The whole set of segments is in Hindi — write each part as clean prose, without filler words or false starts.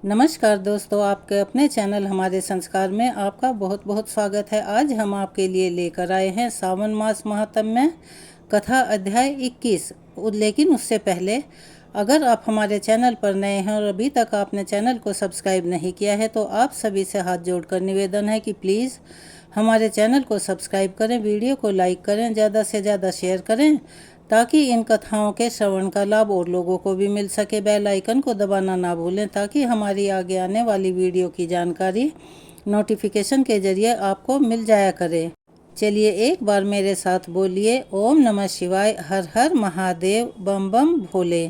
नमस्कार दोस्तों, आपके अपने चैनल हमारे संस्कार में आपका बहुत बहुत स्वागत है। आज हम आपके लिए लेकर आए हैं सावन मास महात्म्य में कथा अध्याय 21। लेकिन उससे पहले अगर आप हमारे चैनल पर नए हैं और अभी तक आपने चैनल को सब्सक्राइब नहीं किया है तो आप सभी से हाथ जोड़कर निवेदन है कि प्लीज़ हमारे चैनल को सब्सक्राइब करें, वीडियो को लाइक करें, ज़्यादा से ज़्यादा शेयर करें ताकि इन कथाओं के श्रवण का लाभ और लोगों को भी मिल सके। बेल आइकन को दबाना ना भूलें ताकि हमारी आगे आने वाली वीडियो की जानकारी नोटिफिकेशन के जरिए आपको मिल जाया करे। चलिए एक बार मेरे साथ बोलिए, ओम नमः शिवाय, हर हर महादेव, बम बम भोले।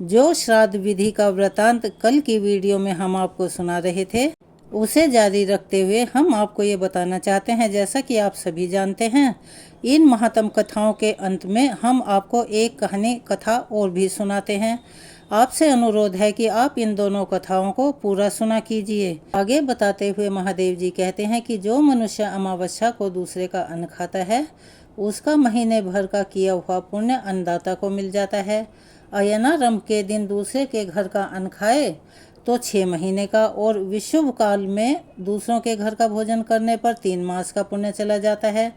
जो श्राद्ध विधि का वृतांत कल की वीडियो में हम आपको सुना रहे थे, उसे जारी रखते हुए हम आपको ये बताना चाहते हैं, जैसा कि आप सभी जानते हैं, इन महात्म कथाओं के अंत में हम आपको एक कहानी कथा और भी सुनाते हैं। आपसे अनुरोध है कि आप इन दोनों कथाओं को पूरा सुना कीजिए। आगे बताते हुए महादेव जी कहते हैं कि जो मनुष्य अमावस्या को दूसरे का अन्न खाता है, उसका महीने भर का किया हुआ पुण्य अन्नदाता को मिल जाता है। अयनारंभ के दिन दूसरे के घर का अन्न खाए तो 6 महीने का, और विषुव काल में दूसरों के घर का भोजन करने पर 3 मास का पुण्य चला जाता है।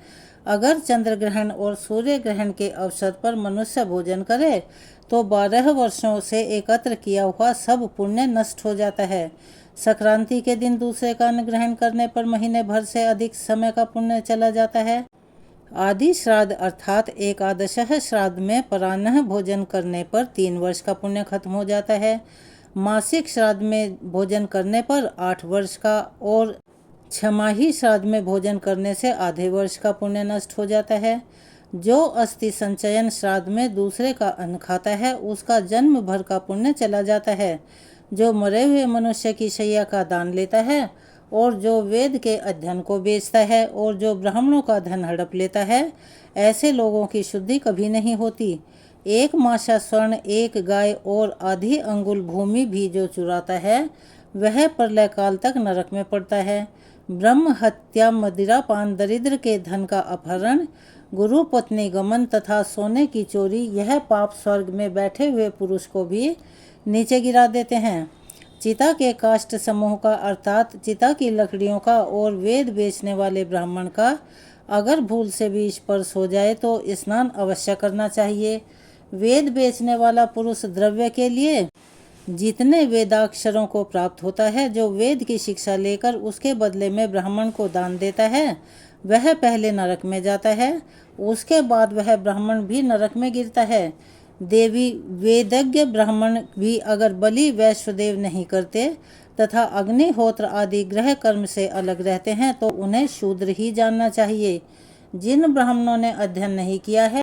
अगर चंद्र ग्रहण और सूर्य ग्रहण के अवसर पर मनुष्य भोजन करे तो 12 वर्षों से एकत्र किया हुआ सब पुण्य नष्ट हो जाता है। संक्रांति के दिन दूसरे का अन्न ग्रहण करने पर महीने भर से अधिक समय का पुण्य चला जाता है। आदि श्राद्ध अर्थात एकादशः श्राद्ध में पराह्न भोजन करने पर 3 वर्ष का पुण्य खत्म हो जाता है। मासिक श्राद्ध में भोजन करने पर 8 वर्ष का, और छमाही श्राद्ध में भोजन करने से आधे वर्ष का पुण्य नष्ट हो जाता है। जो अस्थि संचयन श्राद्ध में दूसरे का अन्न खाता है, उसका जन्म भर का पुण्य चला जाता है। जो मरे हुए मनुष्य की शैया का दान लेता है, और जो वेद के अध्ययन को बेचता है, और जो ब्राह्मणों का धन हड़प लेता है, ऐसे लोगों की शुद्धि कभी नहीं होती। 1 मासा स्वर्ण, 1 गाय और आधी अंगुल भूमि भी जो चुराता है, वह प्रलय काल तक नरक में पड़ता है। ब्रह्म हत्या, मदिरा पान, दरिद्र के धन का अपहरण, गुरु पत्नी गमन तथा सोने की चोरी, यह पाप स्वर्ग में बैठे हुए पुरुष को भी नीचे गिरा देते हैं। चिता के काष्ठ समूह का अर्थात चिता की लकड़ियों का और वेद बेचने वाले ब्राह्मण का अगर भूल से भी स्पर्श हो जाए तो स्नान अवश्य करना चाहिए। वेद बेचने वाला पुरुष द्रव्य के लिए जितने वेदाक्षरों को प्राप्त होता है, जो वेद की शिक्षा लेकर उसके बदले में ब्राह्मण को दान देता है, वह पहले नरक में जाता है, उसके बाद वह ब्राह्मण भी नरक में गिरता है। देवी वेदज्ञ ब्राह्मण भी अगर बलि वैश्वदेव नहीं करते तथा अग्निहोत्र आदि गृह कर्म से अलग रहते हैं तो उन्हें शूद्र ही जानना चाहिए। जिन ब्राह्मणों ने अध्ययन नहीं किया है,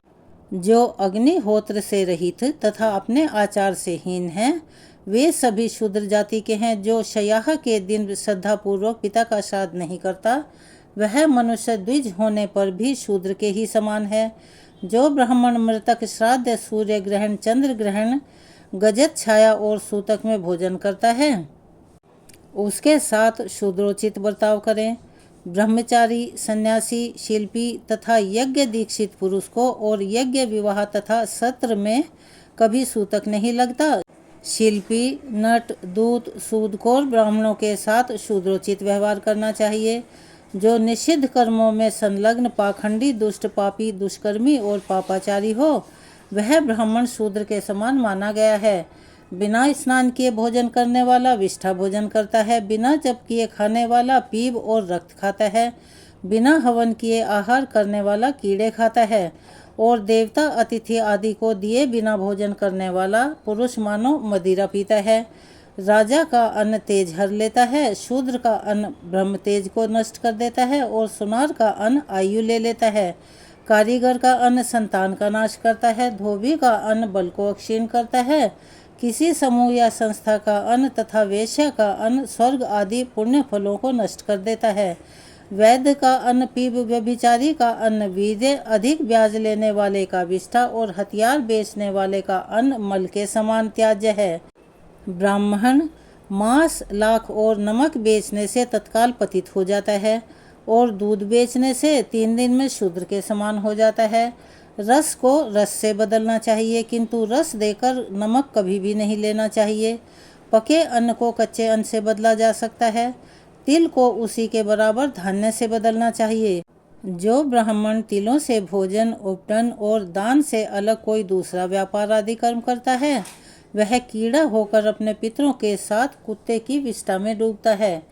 जो अग्निहोत्र से रहित तथा अपने आचार से हीन हैं, वे सभी शूद्र जाति के हैं। जो शयाह के दिन श्रद्धापूर्वक पिता का श्राद्ध नहीं करता, वह मनुष्य द्विज होने पर भी शूद्र के ही समान है। जो ब्राह्मण मृतक श्राद्ध, सूर्य ग्रहण, चंद्र ग्रहण, गजत छाया और सूतक में भोजन करता है, उसके साथ शूद्रोचित बर्ताव करें। ब्रह्मचारी, सन्यासी, शिल्पी तथा यज्ञ दीक्षित पुरुष को और यज्ञ विवाह तथा सत्र में कभी सूतक नहीं लगता। शिल्पी, नट, दूत, सूदखोर ब्राह्मणों के साथ शूद्रोचित व्यवहार करना चाहिए। जो निषिद्ध कर्मों में संलग्न, पाखंडी, दुष्ट, पापी, दुष्कर्मी और पापाचारी हो, वह ब्राह्मण शूद्र के समान माना गया है। बिना स्नान किए भोजन करने वाला विष्ठा भोजन करता है। बिना जप किए खाने वाला पीप और रक्त खाता है। बिना हवन किए आहार करने वाला कीड़े खाता है। और देवता, अतिथि आदि को दिए बिना भोजन करने वाला पुरुष मानो मदिरा पीता है। राजा का अन्न तेज हर लेता है, शूद्र का अन्न ब्रह्म तेज को नष्ट कर देता है, और सुनार का अन्न आयु ले लेता है। कारीगर का अन्न संतान का नाश करता है, धोबी का अन्न बल को क्षीण करता है। किसी समूह या संस्था का अन्न तथा वेश्या का अन्न स्वर्ग आदि पुण्य फलों को नष्ट कर देता है। वैद्य का अन्न पीप, व्यभिचारी का अन्न वीर्य, अधिक ब्याज लेने वाले का विष्ठा और हथियार बेचने वाले का अन्न मल के समान त्याज्य है। ब्राह्मण मांस, लाख और नमक बेचने से तत्काल पतित हो जाता है, और दूध बेचने से 3 दिन में शूद्र के समान हो जाता है। रस को रस से बदलना चाहिए, किंतु रस देकर नमक कभी भी नहीं लेना चाहिए। पके अन्न को कच्चे अन्न से बदला जा सकता है। तिल को उसी के बराबर धान्य से बदलना चाहिए। जो ब्राह्मण तिलों से भोजन, उपटन और दान से अलग कोई दूसरा व्यापार आदि कर्म करता है, वह कीड़ा होकर अपने पितरों के साथ कुत्ते की विष्ठा में डूबता है।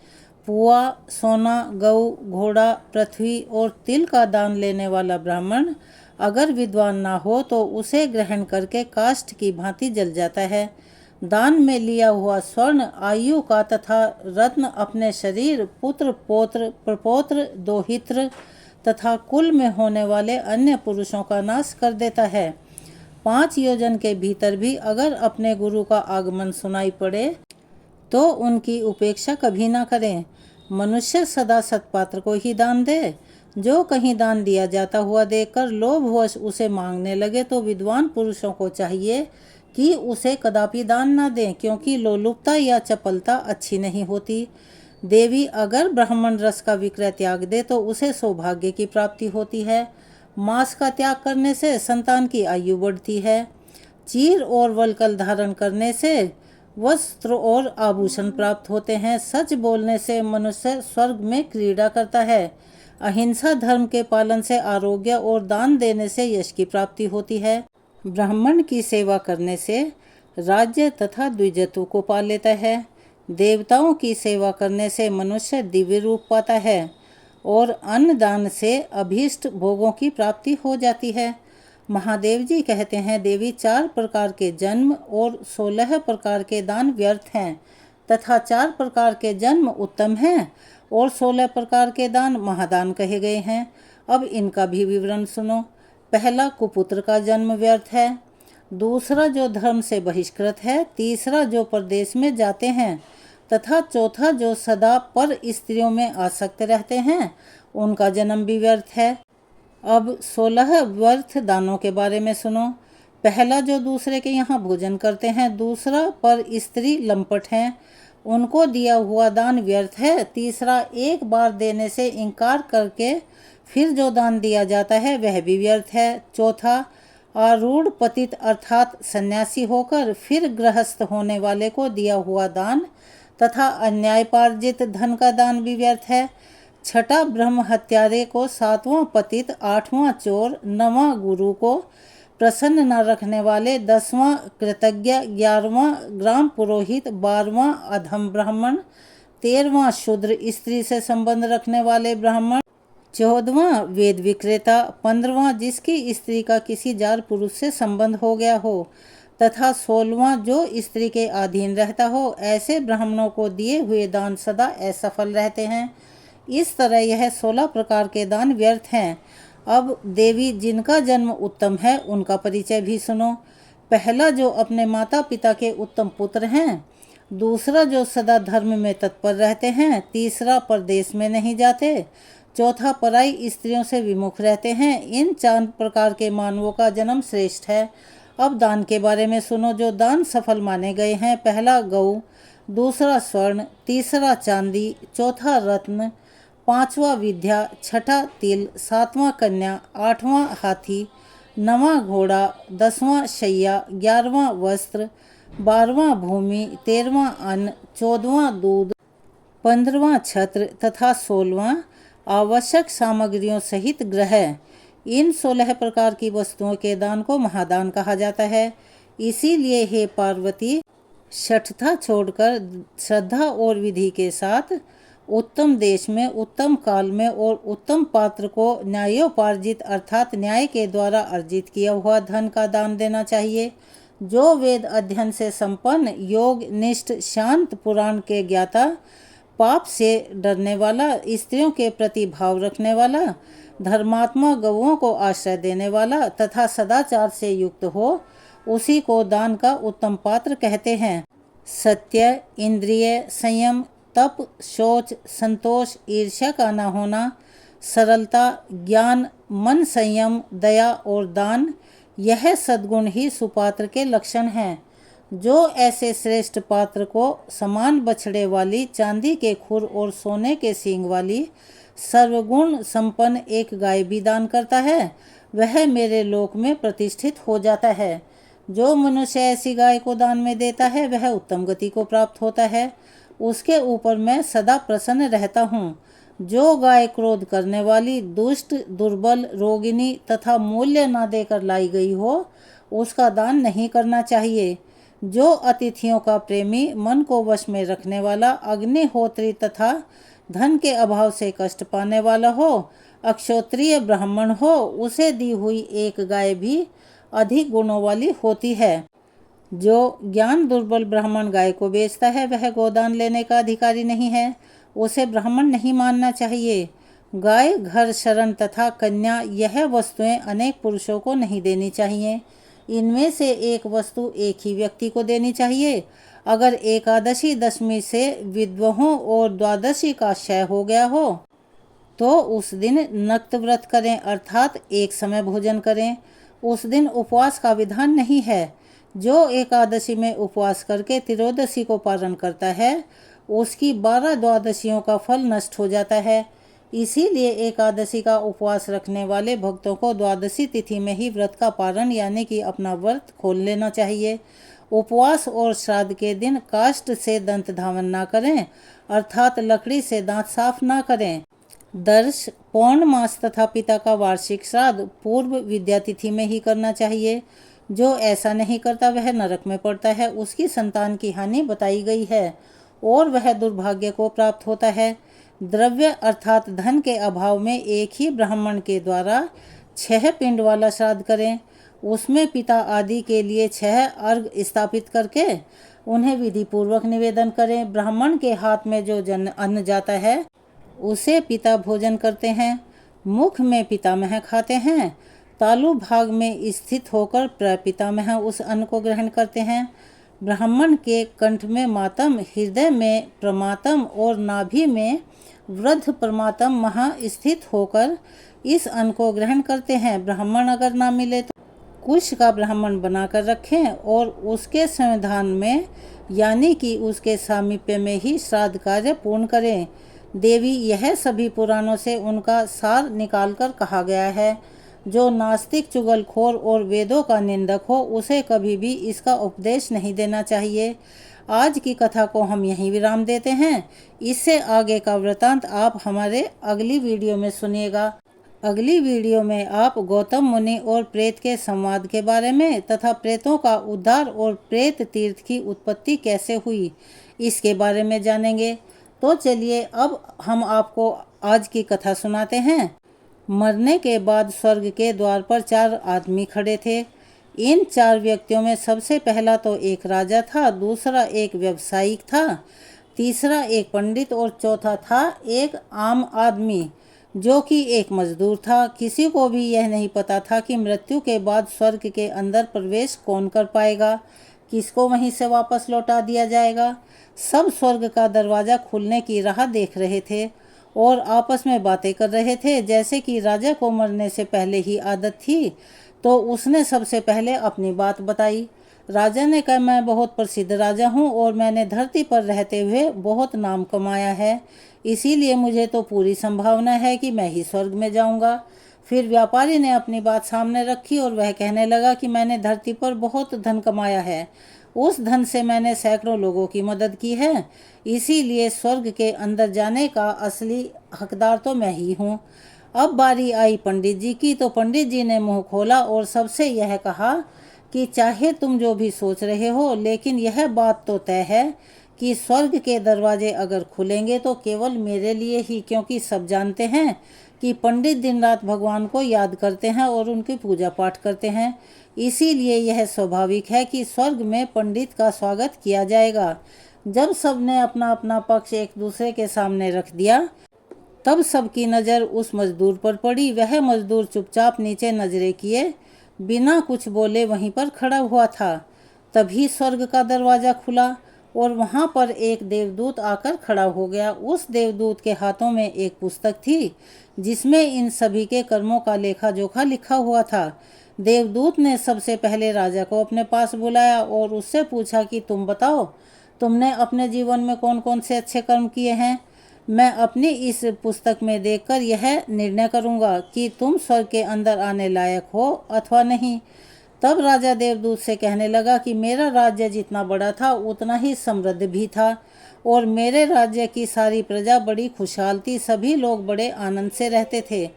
पुआ, सोना, गऊ, घोड़ा, पृथ्वी और तिल का दान लेने वाला ब्राह्मण अगर विद्वान ना हो तो उसे ग्रहण करके काष्ठ की भांति जल जाता है। दान में लिया हुआ स्वर्ण आयु का तथा रत्न अपने शरीर, पुत्र, पौत्र, प्रपौत्र, दोहित्र तथा कुल में होने वाले अन्य पुरुषों का नाश कर देता है। 5 योजन के भीतर भी अगर अपने गुरु का आगमन सुनाई पड़े तो उनकी उपेक्षा कभी ना करें। मनुष्य सदा सत्पात्र को ही दान दे। जो कहीं दान दिया जाता हुआ देखकर लोभवश उसे मांगने लगे तो विद्वान पुरुषों को चाहिए कि उसे कदापि दान न दें, क्योंकि लोलुपता या चपलता अच्छी नहीं होती। देवी अगर ब्राह्मण रस का विक्रय त्याग दे तो उसे सौभाग्य की प्राप्ति होती है। मांस का त्याग करने से संतान की आयु बढ़ती है। चीर और वलकल धारण करने से वस्त्र और आभूषण प्राप्त होते हैं। सच बोलने से मनुष्य स्वर्ग में क्रीड़ा करता है। अहिंसा धर्म के पालन से आरोग्य और दान देने से यश की प्राप्ति होती है। ब्राह्मण की सेवा करने से राज्य तथा द्विजत्व को पा लेता है। देवताओं की सेवा करने से मनुष्य दिव्य रूप पाता है और अन्न दान से अभीष्ट भोगों की प्राप्ति हो जाती है। महादेव जी कहते हैं, देवी 4 प्रकार के जन्म और 16 प्रकार के दान व्यर्थ हैं तथा 4 प्रकार के जन्म उत्तम हैं और 16 प्रकार के दान महादान कहे गए हैं। अब इनका भी विवरण सुनो। पहला, कुपुत्र का जन्म व्यर्थ है। दूसरा, जो धर्म से बहिष्कृत है। तीसरा, जो परदेश में जाते हैं तथा चौथा, जो सदा पर स्त्रियों में आसक्त रहते हैं, उनका जन्म भी व्यर्थ है। अब 16 व्यर्थ दानों के बारे में सुनो। पहला, जो दूसरे के यहाँ भोजन करते हैं। दूसरा, पर स्त्री लंपट हैं, उनको दिया हुआ दान व्यर्थ है। तीसरा, एक बार देने से इनकार करके फिर जो दान दिया जाता है वह भी व्यर्थ है। चौथा, आरूढ़ पतित अर्थात सन्यासी होकर फिर गृहस्थ होने वाले को दिया हुआ दान तथा अन्यायपार्जित धन का दान भी व्यर्थ है। छठा, ब्रह्म हत्यारे को 7वां पतित, 8वां चोर, 9वां गुरु को प्रसन्न न रखने वाले, 10वां कृतज्ञ, 11वां ग्राम पुरोहित, 12वां अधम ब्राह्मण, 13वां शूद्र स्त्री से संबंध रखने वाले ब्राह्मण, 14वां वेद विक्रेता, 15वां जिसकी स्त्री का किसी जार पुरुष से संबंध हो गया हो तथा 16वां जो स्त्री के अधीन रहता हो। ऐसे ब्राह्मणों को दिए हुए दान सदा असफल रहते हैं। इस तरह यह 16 प्रकार के दान व्यर्थ हैं। अब देवी जिनका जन्म उत्तम है उनका परिचय भी सुनो। पहला, जो अपने माता पिता के उत्तम पुत्र हैं। दूसरा, जो सदा धर्म में तत्पर रहते हैं। तीसरा, परदेश में नहीं जाते। चौथा, पराई स्त्रियों से विमुख रहते हैं। इन 4 प्रकार के मानवों का जन्म श्रेष्ठ है। अब दान के बारे में सुनो जो दान सफल माने गए हैं। पहला, गऊ। दूसरा, स्वर्ण। तीसरा, चांदी। चौथा, रत्न। 5वां विद्या। छठा, तिल। 7वां कन्या। 8वां हाथी। 9वां घोड़ा। 10वां शैया। 11वां वस्त्र। 12वां भूमि। 13वां अन्न। 14वां दूध। 15वां छत्र तथा 16वां आवश्यक सामग्रियों सहित ग्रह। इन 16 प्रकार की वस्तुओं के दान को महादान कहा जाता है। इसीलिए हे पार्वती, शठता छोड़कर श्रद्धा और विधि के साथ उत्तम देश में, उत्तम काल में और उत्तम पात्र को न्यायोपार्जित अर्थात न्याय के द्वारा अर्जित किया हुआ धन का दान देना चाहिए। जो वेद अध्ययन से संपन्न, योग निष्ठ, शांत, पुराण के ज्ञाता, पाप से डरने वाला, स्त्रियों के प्रति भाव रखने वाला, धर्मात्मा, गौओं को आश्रय देने वाला तथा सदाचार से युक्त हो, उसी को दान का उत्तम पात्र कहते हैं। सत्य, इंद्रिय संयम, तप, शौच, संतोष, ईर्ष्या का न होना, सरलता, ज्ञान, मन संयम, दया और दान, यह सद्गुण ही सुपात्र के लक्षण हैं। जो ऐसे श्रेष्ठ पात्र को समान बछड़े वाली, चांदी के खुर और सोने के सींग वाली सर्वगुण संपन्न एक गाय भी दान करता है, वह मेरे लोक में प्रतिष्ठित हो जाता है। जो मनुष्य ऐसी गाय को दान में देता है वह उत्तम गति को प्राप्त होता है। उसके ऊपर मैं सदा प्रसन्न रहता हूँ। जो गाय क्रोध करने वाली, दुष्ट, दुर्बल, रोगिणी तथा मूल्य न देकर लाई गई हो, उसका दान नहीं करना चाहिए। जो अतिथियों का प्रेमी, मन को वश में रखने वाला, अग्निहोत्री तथा धन के अभाव से कष्ट पाने वाला हो, अक्षोत्रिय ब्राह्मण हो, उसे दी हुई एक गाय भी अधिक गुणों वाली होती है। जो ज्ञान दुर्बल ब्राह्मण गाय को बेचता है वह गोदान लेने का अधिकारी नहीं है, उसे ब्राह्मण नहीं मानना चाहिए। गाय, घर, शरण तथा कन्या, यह वस्तुएं अनेक पुरुषों को नहीं देनी चाहिए। इनमें से एक वस्तु एक ही व्यक्ति को देनी चाहिए। अगर एकादशी दशमी से विद्वहों और द्वादशी का क्षय हो गया हो तो उस दिन नक्त व्रत करें, अर्थात एक समय भोजन करें। उस दिन उपवास का विधान नहीं है। जो एकादशी में उपवास करके त्रयोदशी को पारण करता है उसकी 12 द्वादशियों का फल नष्ट हो जाता है। इसीलिए एकादशी का उपवास रखने वाले भक्तों को द्वादशी तिथि में ही व्रत का पारण यानी कि अपना व्रत खोल लेना चाहिए। उपवास और श्राद्ध के दिन काष्ठ से दंत धावन ना करें, अर्थात लकड़ी से दांत साफ ना करें। दर्श, पौर्णमास तथा पिता का वार्षिक श्राद्ध पूर्व विद्या तिथि में ही करना चाहिए। जो ऐसा नहीं करता वह नरक में पड़ता है, उसकी संतान की हानि बताई गई है और वह दुर्भाग्य को प्राप्त होता है। द्रव्य अर्थात धन के अभाव में एक ही ब्राह्मण के द्वारा 6 पिंड वाला श्राद्ध करें। उसमें पिता आदि के लिए 6 अर्घ स्थापित करके उन्हें विधि पूर्वक निवेदन करें। ब्राह्मण के हाथ में जो अन्न जाता है उसे पिता भोजन करते हैं। मुख में पितामह खाते हैं। तालु भाग में स्थित होकर प्रपितामह उस अन्न को ग्रहण करते हैं। ब्राह्मण के कंठ में मातम, हृदय में प्रमातम और नाभि में वृद्ध प्रमातम महा स्थित होकर इस अन्न को ग्रहण करते हैं। ब्राह्मण अगर ना मिले तो कुश का ब्राह्मण बनाकर रखें और उसके संविधान में यानी कि उसके सामीप्य में ही श्राद्ध कार्य पूर्ण करें। देवी, यह सभी पुराणों से उनका सार निकालकर कहा गया है। जो नास्तिक, चुगलखोर और वेदों का निंदक हो उसे कभी भी इसका उपदेश नहीं देना चाहिए। आज की कथा को हम यहीं विराम देते हैं। इससे आगे का वृतांत आप हमारे अगली वीडियो में सुनिएगा। अगली वीडियो में आप गौतम मुनि और प्रेत के संवाद के बारे में तथा प्रेतों का उद्धार और प्रेत तीर्थ की उत्पत्ति कैसे हुई इसके बारे में जानेंगे। तो चलिए अब हम आपको आज की कथा सुनाते हैं। मरने के बाद स्वर्ग के द्वार पर 4 आदमी खड़े थे। इन 4 व्यक्तियों में सबसे पहला तो एक राजा था, दूसरा एक व्यवसायिक था, तीसरा एक पंडित और चौथा था एक आम आदमी जो कि एक मजदूर था। किसी को भी यह नहीं पता था कि मृत्यु के बाद स्वर्ग के अंदर प्रवेश कौन कर पाएगा, किसको वहीं से वापस लौटा दिया जाएगा। सब स्वर्ग का दरवाज़ा खुलने की राह देख रहे थे और आपस में बातें कर रहे थे। जैसे कि राजा को मरने से पहले ही आदत थी तो उसने सबसे पहले अपनी बात बताई। राजा ने कहा, मैं बहुत प्रसिद्ध राजा हूँ और मैंने धरती पर रहते हुए बहुत नाम कमाया है, इसीलिए मुझे तो पूरी संभावना है कि मैं ही स्वर्ग में जाऊँगा। फिर व्यापारी ने अपनी बात सामने रखी और वह कहने लगा कि मैंने धरती पर बहुत धन कमाया है, उस धन से मैंने सैकड़ों लोगों की मदद की है, इसीलिए स्वर्ग के अंदर जाने का असली हकदार तो मैं ही हूँ। अब बारी आई पंडित जी की, तो पंडित जी ने मुंह खोला और सबसे यह कहा कि चाहे तुम जो भी सोच रहे हो, लेकिन यह बात तो तय है कि स्वर्ग के दरवाजे अगर खुलेंगे तो केवल मेरे लिए ही, क्योंकि सब जानते हैं कि पंडित दिन रात भगवान को याद करते हैं और उनकी पूजा पाठ करते हैं। इसीलिए यह स्वाभाविक है कि स्वर्ग में पंडित का स्वागत किया जाएगा। जब सबने अपना अपना पक्ष एक दूसरे के सामने रख दिया तब सबकी नज़र उस मजदूर पर पड़ी। वह मजदूर चुपचाप नीचे नजरें किए बिना कुछ बोले वहीं पर खड़ा हुआ था। तभी स्वर्ग का दरवाज़ा खुला और वहाँ पर एक देवदूत आकर खड़ा हो गया। उस देवदूत के हाथों में एक पुस्तक थी जिसमें इन सभी के कर्मों का लेखा जोखा लिखा हुआ था। देवदूत ने सबसे पहले राजा को अपने पास बुलाया और उससे पूछा कि तुम बताओ, तुमने अपने जीवन में कौन कौन से अच्छे कर्म किए हैं। मैं अपनी इस पुस्तक में देखकर यह निर्णय करूंगा कि तुम स्वर्ग के अंदर आने लायक हो अथवा नहीं। तब राजा देवदूत से कहने लगा कि मेरा राज्य जितना बड़ा था उतना ही समृद्ध भी था, और मेरे राज्य की सारी प्रजा बड़ी खुशहाल थी। सभी लोग बड़े आनंद से रहते थे।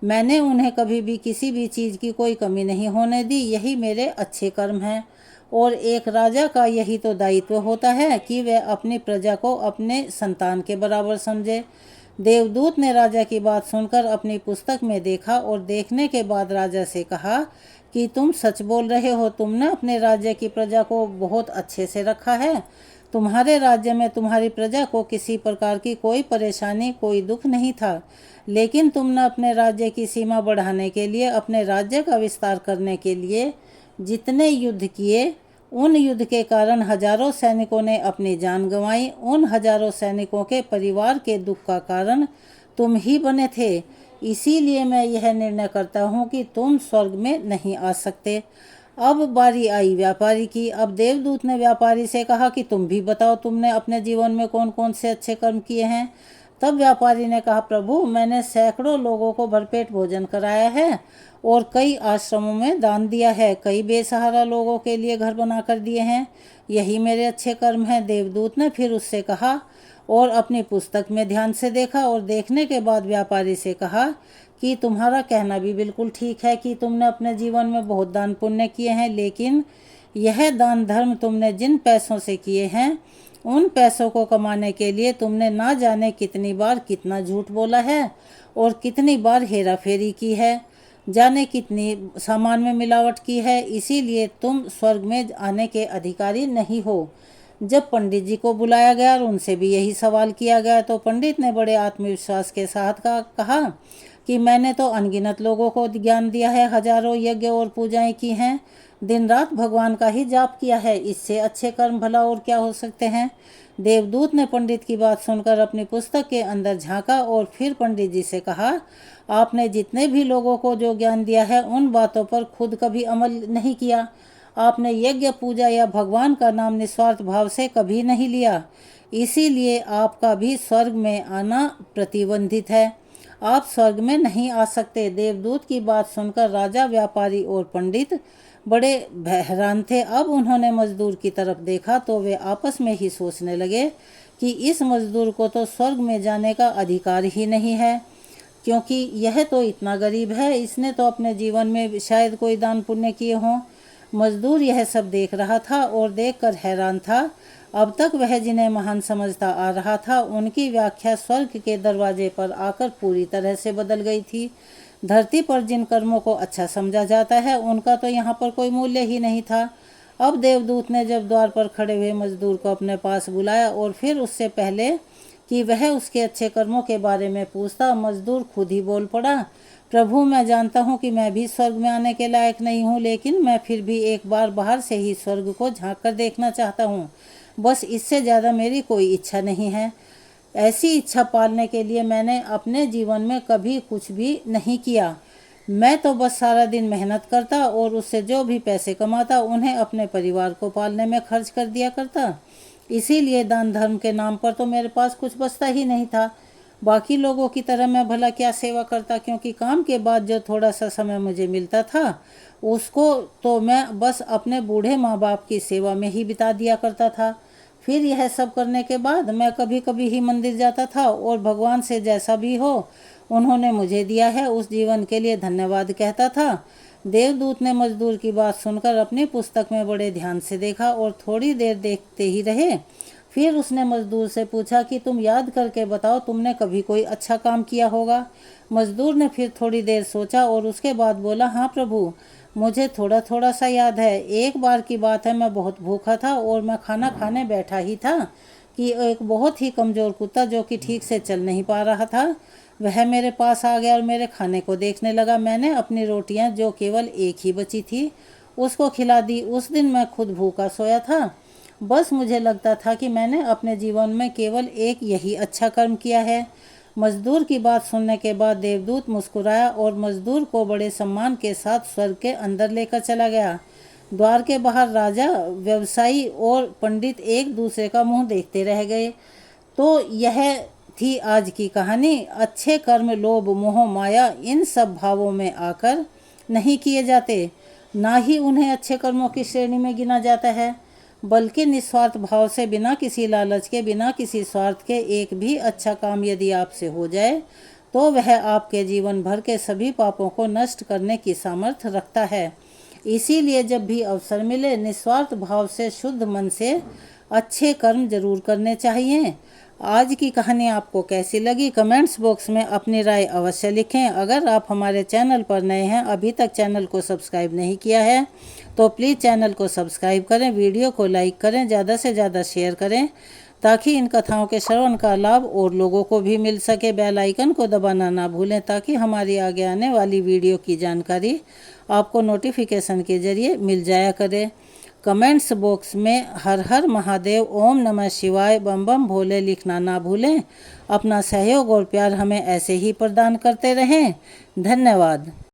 मैंने उन्हें कभी भी किसी भी चीज़ की कोई कमी नहीं होने दी। यही मेरे अच्छे कर्म हैं, और एक राजा का यही तो दायित्व होता है कि वह अपनी प्रजा को अपने संतान के बराबर समझे। देवदूत ने राजा की बात सुनकर अपनी पुस्तक में देखा, और देखने के बाद राजा से कहा कि तुम सच बोल रहे हो। तुमने अपने राज्य की प्रजा को बहुत अच्छे से रखा है। तुम्हारे राज्य में तुम्हारी प्रजा को किसी प्रकार की कोई परेशानी, कोई दुख नहीं था। लेकिन तुमने अपने राज्य की सीमा बढ़ाने के लिए, अपने राज्य का विस्तार करने के लिए जितने युद्ध किए, उन युद्ध के कारण हजारों सैनिकों ने अपनी जान गंवाई। उन हजारों सैनिकों के परिवार के दुख का कारण तुम ही बने थे। इसीलिए मैं यह निर्णय करता हूँ कि तुम स्वर्ग में नहीं आ सकते। अब बारी आई व्यापारी की। अब देवदूत ने व्यापारी से कहा कि तुम भी बताओ, तुमने अपने जीवन में कौन कौन से अच्छे कर्म किए हैं। तब व्यापारी ने कहा, प्रभु, मैंने सैकड़ों लोगों को भरपेट भोजन कराया है, और कई आश्रमों में दान दिया है, कई बेसहारा लोगों के लिए घर बनाकर दिए हैं। यही मेरे अच्छे कर्म हैं। देवदूत ने फिर उससे कहा, और अपनी पुस्तक में ध्यान से देखा, और देखने के बाद व्यापारी से कहा कि तुम्हारा कहना भी बिल्कुल ठीक है कि तुमने अपने जीवन में बहुत दान पुण्य किए हैं, लेकिन यह दान धर्म तुमने जिन पैसों से किए हैं, उन पैसों को कमाने के लिए तुमने ना जाने कितनी बार कितना झूठ बोला है, और कितनी बार हेरा फेरी की है, जाने कितनी सामान में मिलावट की है। इसीलिए तुम स्वर्ग में आने के अधिकारी नहीं हो। जब पंडित जी को बुलाया गया और उनसे भी यही सवाल किया गया, तो पंडित ने बड़े आत्मविश्वास के साथ कहा कि मैंने तो अनगिनत लोगों को ज्ञान दिया है, हजारों यज्ञ और पूजाएं की हैं, दिन रात भगवान का ही जाप किया है। इससे अच्छे कर्म भला और क्या हो सकते हैं। देवदूत ने पंडित की बात सुनकर अपनी पुस्तक के अंदर झांका, और फिर पंडित जी से कहा, आपने जितने भी लोगों को जो ज्ञान दिया है, उन बातों पर खुद कभी अमल नहीं किया। आपने यज्ञ, पूजा या भगवान का नाम निस्वार्थ भाव से कभी नहीं लिया। इसीलिए आपका भी स्वर्ग में आना प्रतिबंधित है। आप स्वर्ग में नहीं आ सकते। देवदूत की बात सुनकर राजा, व्यापारी और पंडित बड़े हैरान थे। अब उन्होंने मजदूर की तरफ देखा तो वे आपस में ही सोचने लगे कि इस मजदूर को तो स्वर्ग में जाने का अधिकार ही नहीं है, क्योंकि यह तो इतना गरीब है। इसने तो अपने जीवन में शायद कोई दान पुण्य किए हों। मजदूर यह सब देख रहा था और देखकर हैरान था। अब तक वह जिन्हें महान समझता आ रहा था, उनकी व्याख्या स्वर्ग के दरवाजे पर आकर पूरी तरह से बदल गई थी। धरती पर जिन कर्मों को अच्छा समझा जाता है, उनका तो यहाँ पर कोई मूल्य ही नहीं था। अब देवदूत ने जब द्वार पर खड़े हुए मजदूर को अपने पास बुलाया और फिर उससे पहले कि वह उसके अच्छे कर्मों के बारे में पूछता, मजदूर खुद ही बोल पड़ा, प्रभु, मैं जानता हूँ कि मैं भी स्वर्ग में आने के लायक नहीं हूँ, लेकिन मैं फिर भी एक बार बाहर से ही स्वर्ग को झांक कर देखना चाहता हूँ। बस इससे ज़्यादा मेरी कोई इच्छा नहीं है। ऐसी इच्छा पालने के लिए मैंने अपने जीवन में कभी कुछ भी नहीं किया। मैं तो बस सारा दिन मेहनत करता और उससे जो भी पैसे कमाता उन्हें अपने परिवार को पालने में खर्च कर दिया करता। इसीलिए दान धर्म के नाम पर तो मेरे पास कुछ बचता ही नहीं था। बाकी लोगों की तरह मैं भला क्या सेवा करता, क्योंकि काम के बाद जो थोड़ा सा समय मुझे मिलता था उसको तो मैं बस अपने बूढ़े माँ बाप की सेवा में ही बिता दिया करता था। फिर यह सब करने के बाद मैं कभी कभी ही मंदिर जाता था और भगवान से जैसा भी हो उन्होंने मुझे दिया है उस जीवन के लिए धन्यवाद कहता था। देवदूत ने मजदूर की बात सुनकर अपनी पुस्तक में बड़े ध्यान से देखा और थोड़ी देर देखते ही रहे। फिर उसने मजदूर से पूछा कि तुम याद करके बताओ, तुमने कभी कोई अच्छा काम किया होगा। मजदूर ने फिर थोड़ी देर सोचा और उसके बाद बोला, हाँ प्रभु, मुझे थोड़ा थोड़ा सा याद है। एक बार की बात है, मैं बहुत भूखा था और मैं खाना खाने बैठा ही था कि एक बहुत ही कमज़ोर कुत्ता जो कि ठीक से चल नहीं पा रहा था, वह मेरे पास आ गया और मेरे खाने को देखने लगा। मैंने अपनी रोटियां जो केवल एक ही बची थी उसको खिला दी। उस दिन मैं खुद भूखा सोया था। बस मुझे लगता था कि मैंने अपने जीवन में केवल एक यही अच्छा कर्म किया है। मजदूर की बात सुनने के बाद देवदूत मुस्कुराया और मजदूर को बड़े सम्मान के साथ स्वर्ग के अंदर लेकर चला गया। द्वार के बाहर राजा, व्यवसायी और पंडित एक दूसरे का मुंह देखते रह गए। तो यह थी आज की कहानी। अच्छे कर्म लोभ, मोह, माया इन सब भावों में आकर नहीं किए जाते। ना ही उन्हें अच्छे कर्मों की श्रेणी में गिना जाता है, बल्कि निस्वार्थ भाव से, बिना किसी लालच के, बिना किसी स्वार्थ के एक भी अच्छा काम यदि आपसे हो जाए तो वह आपके जीवन भर के सभी पापों को नष्ट करने की सामर्थ्य रखता है। इसीलिए जब भी अवसर मिले निस्वार्थ भाव से, शुद्ध मन से अच्छे कर्म जरूर करने चाहिए। आज की कहानी आपको कैसी लगी कमेंट्स बॉक्स में अपनी राय अवश्य लिखें। अगर आप हमारे चैनल पर नए हैं, अभी तक चैनल को सब्सक्राइब नहीं किया है तो प्लीज़ चैनल को सब्सक्राइब करें, वीडियो को लाइक करें, ज़्यादा से ज़्यादा शेयर करें ताकि इन कथाओं के श्रवण का लाभ और लोगों को भी मिल सके। बेल आइकन को दबाना ना भूलें ताकि हमारी आगे आने वाली वीडियो की जानकारी आपको नोटिफिकेशन के जरिए मिल जाया करे। कमेंट्स बॉक्स में हर हर महादेव, ओम नमः शिवाय, बम बम भोले लिखना ना भूलें। अपना सहयोग और प्यार हमें ऐसे ही प्रदान करते रहें। धन्यवाद।